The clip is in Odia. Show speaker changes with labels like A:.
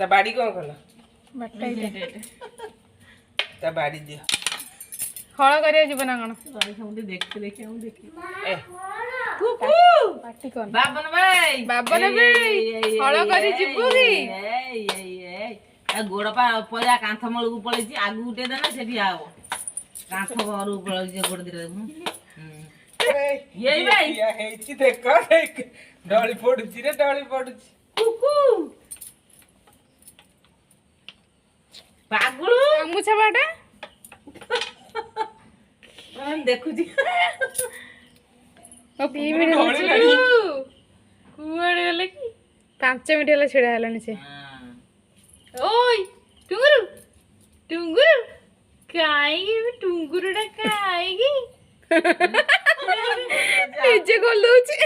A: ତା ବାଡ଼ି କ'ଣ କଲ?
B: ବାଟା
A: ତା ବାଡ଼ି ଦିଅ।
B: ହଳ କରିବା ଯିବ ନା କ'ଣ?
A: ଦେଖି
B: ପାଟି କର। ବାବନ ଭାଇ ହଳ କରି ଯିବୁ କି?
C: ଗୋଡ଼ ପା ପଳେଇଆ କାନ୍ଥ ମୂଳକୁ ପଳେଇଛି, ଆଗକୁ ଉଠେଇ ଦେଲେ ସେଠି ହବ। କାନ୍ଥ ଘରକୁ ପଳେଇଛି ଗୋଡ଼ ଦିଟା
A: ହେଇଛି ଦେଖ ଡଳି ପଡୁଛି ରେ ଡଳି ପଡୁଛି।
C: ପାଗୁଳୁ
B: ଗାମୁଛା ବାଟା
C: ଦେଖୁଛି।
B: କୁଆଡେ ଗଲେ କି? 5 ମିନିଟ୍ ହେଲା ଛିଡା ହେଲାଣି ସେ। ଓଇ ଟୁଙ୍ଗୁରୁ ଟୁଙ୍ଗୁରୁ କାହିଁକି ଟୁଙ୍ଗୁରୁଟା କାହିଁକି ନିଜେ କଲ୍ ଦଉଛି।